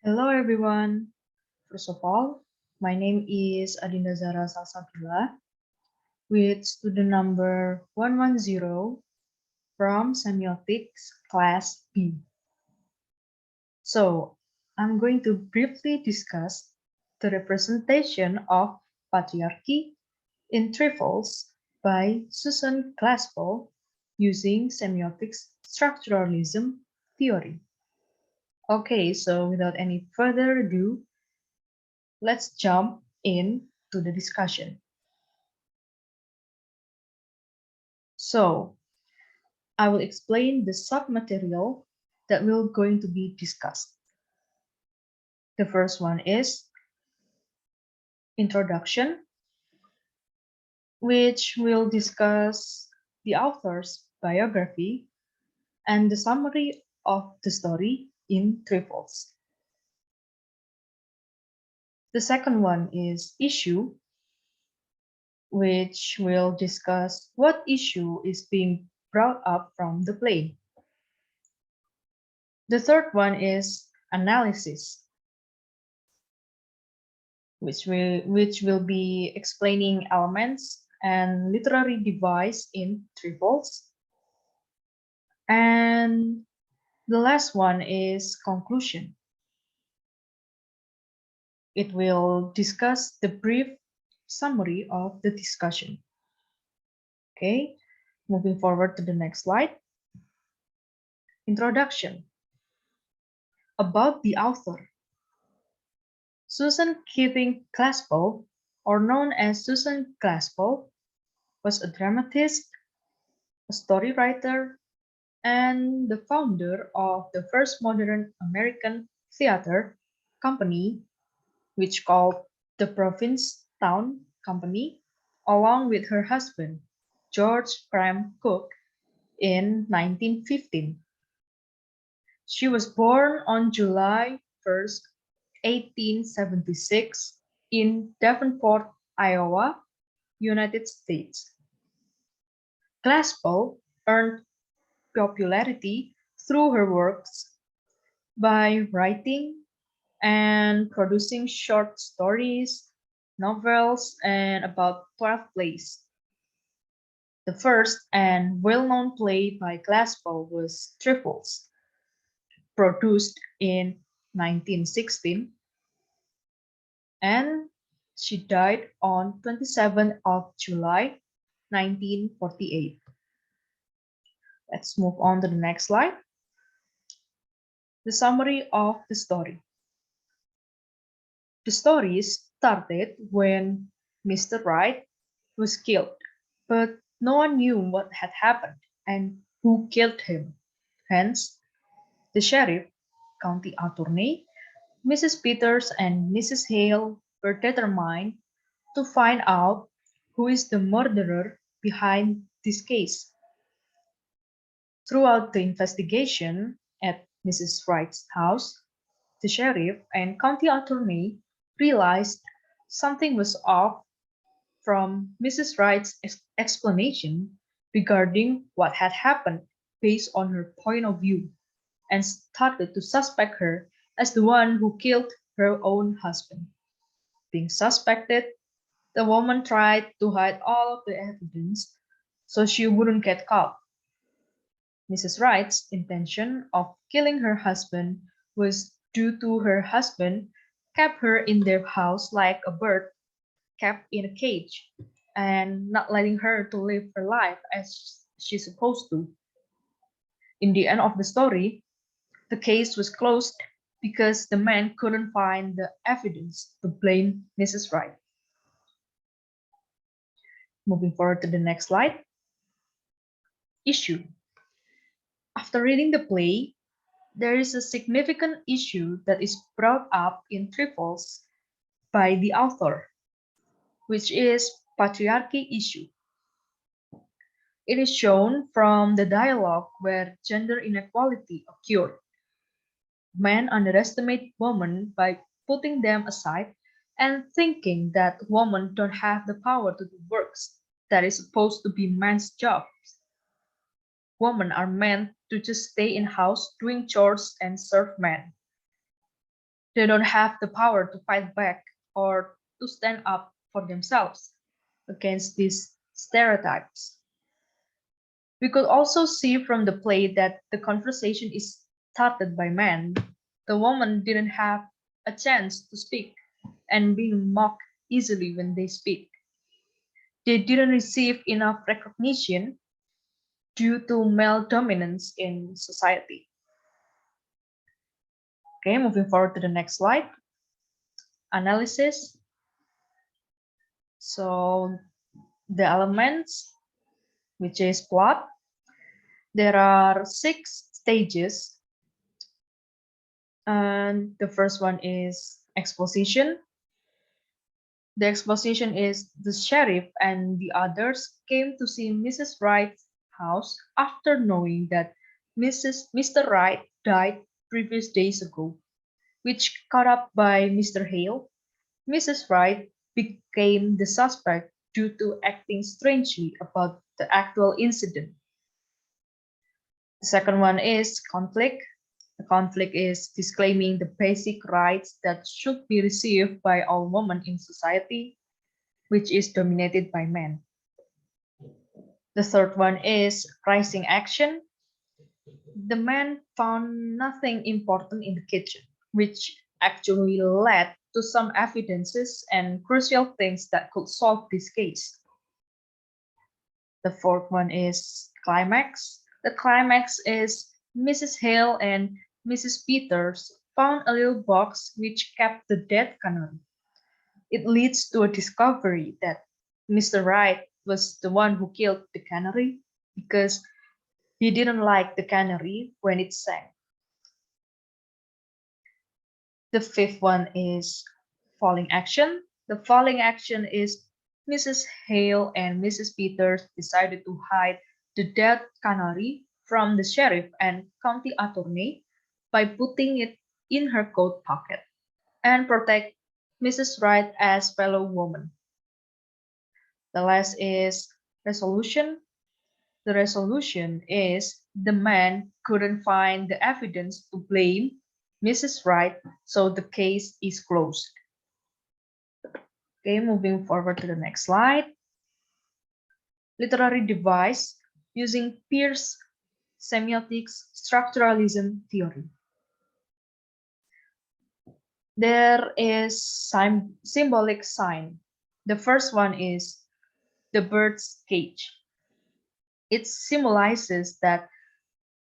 Hello everyone. First of all, my name is Adinda Zahrah Salsabila with student number 110 from Semiotics class B. So, I'm going to briefly discuss the representation of patriarchy in Trifles by Susan Glaspell using semiotics-structuralism theory. Okay, so without any further ado, let's jump in to the discussion. So, I will explain the submaterial that will going to be discussed. The first one is introduction, which will discuss the author's biography and the summary of the story in Trifles. The second one is issue, which will discuss what issue is being brought up from the play. The third one is analysis, which will be explaining elements and literary device in Trifles. And the last one is conclusion. It will discuss the brief summary of the discussion. Okay, moving forward to the next slide. Introduction. About the author. Susan Keating Glaspell, or known as Susan Glaspell, was a dramatist, a story writer, and the founder of the first modern American theater company, which called the Provincetown Company, along with her husband, George Graham Cook, in 1915. She was born on July 1st, 1876, in Davenport, Iowa, United States. Glaspell earned popularity through her works by writing and producing short stories, novels, and about 12 plays. The first and well-known play by Glaspell was Trifles, produced in 1916, and she died on 27th of July 1948. Let's move on to the next slide. The summary of the story. The story started when Mr. Wright was killed, but no one knew what had happened and who killed him. Hence, the sheriff, county attorney, Mrs. Peters, and Mrs. Hale were determined to find out who is the murderer behind this case. Throughout the investigation at Mrs. Wright's house, the sheriff and county attorney realized something was off from Mrs. Wright's explanation regarding what had happened based on her point of view, and started to suspect her as the one who killed her own husband. Being suspected, the woman tried to hide all of the evidence so she wouldn't get caught. Mrs. Wright's intention of killing her husband was due to her husband kept her in their house like a bird kept in a cage and not letting her to live her life as she's supposed to. In the end of the story, the case was closed because the man couldn't find the evidence to blame Mrs. Wright. Moving forward to the next slide. Issue. After reading the play, there is a significant issue that is brought up in Trifles by the author, which is patriarchy issue. It is shown from the dialogue where gender inequality occurred. Men underestimate women by putting them aside and thinking that women don't have the power to do works that is supposed to be men's jobs. Women are meant to just stay in house doing chores and serve men. They don't have the power to fight back or to stand up for themselves against these stereotypes. We could also see from the play that the conversation is started by men. The woman didn't have a chance to speak and being mocked easily when they speak. They didn't receive enough recognition due to male dominance in society. Okay, moving forward to the next slide. Analysis. So the elements, which is plot. There are 6 stages, and the first one is exposition. The exposition is the sheriff and the others came to see Mrs. Wright's house after knowing that Mr. Wright died previous days ago, which caught up by Mr. Hale. Mrs. Wright became the suspect due to acting strangely about the actual incident. The second one is conflict. The conflict is disclaiming the basic rights that should be received by all women in society, which is dominated by men. The third one is rising action. The man found nothing important in the kitchen, which actually led to some evidences and crucial things that could solve this case. The fourth one is climax. The climax is Mrs. Hale and Mrs. Peters found a little box which kept the dead canary. It leads to a discovery that Mr. Wright was the one who killed the canary because he didn't like the canary when it sang. The fifth one is falling action. The falling action is Mrs. Hale and Mrs. Peters decided to hide the dead canary from the sheriff and county attorney by putting it in her coat pocket and protect Mrs. Wright as fellow woman. The last is resolution. The resolution is the man couldn't find the evidence to blame Mrs. Wright, so the case is closed. Okay, moving forward to the next slide. Literary device using Peirce's Semiotics-Structuralism theory. There is symbolic sign. The first one is the bird's cage. It symbolizes that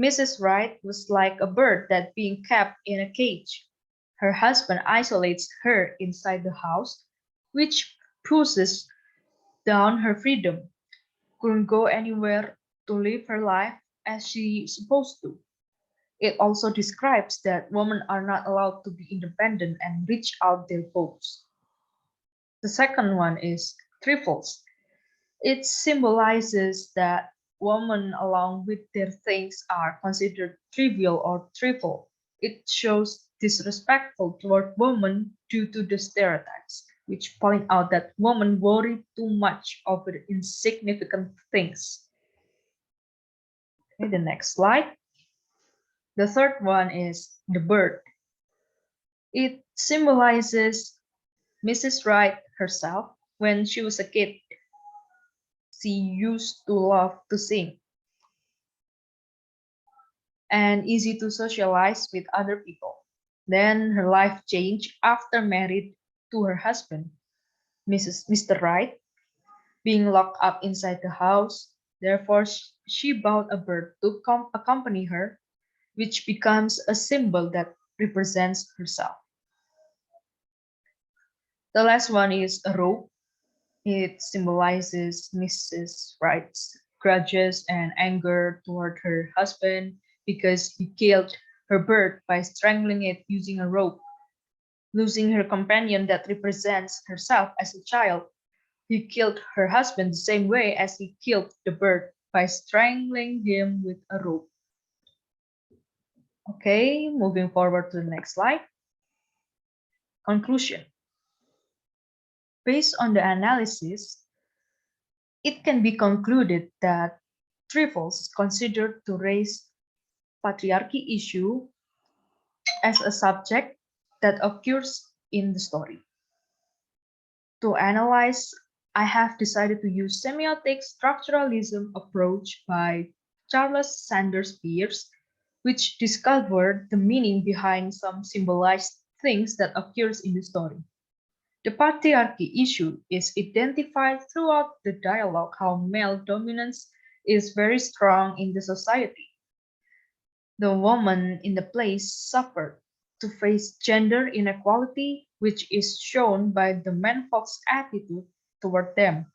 Mrs. Wright was like a bird that being kept in a cage. Her husband isolates her inside the house, which pushes down her freedom. Couldn't go anywhere to live her life as she supposed to. It also describes that women are not allowed to be independent and reach out their goals. The second one is trifles. It symbolizes that women along with their things are considered trivial or trifle. It shows disrespectful toward women due to the stereotypes, which point out that women worry too much over insignificant things. Okay, the next slide. The third one is the bird. It symbolizes Mrs. Wright herself. When she was a kid, she used to love to sing and easy to socialize with other people. Then her life changed after married to her husband, Mr. Wright, being locked up inside the house. Therefore, she bought a bird to accompany her, which becomes a symbol that represents herself. The last one is a rope. It symbolizes Mrs. Wright's grudges and anger toward her husband because he killed her bird by strangling it using a rope. Losing her companion that represents herself as a child, he killed her husband the same way as he killed the bird by strangling him with a rope. Okay, moving forward to the next slide. Conclusion. Based on the analysis, it can be concluded that Trifles considered to raise patriarchy issue as a subject that occurs in the story. To analyze, I have decided to use semiotics-structuralism approach by Charles Sanders Peirce, which discovered the meaning behind some symbolized things that occurs in the story. The patriarchy issue is identified throughout the dialogue how male dominance is very strong in the society. The woman in the place suffered to face gender inequality, which is shown by the menfolk's attitude toward them.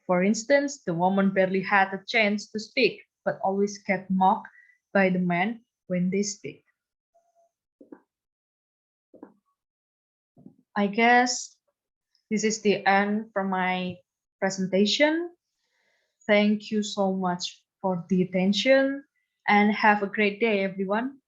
For instance, the woman barely had a chance to speak, but always get mocked by the men when they speak. I guess this is the end from my presentation. Thank you so much for the attention and have a great day, everyone.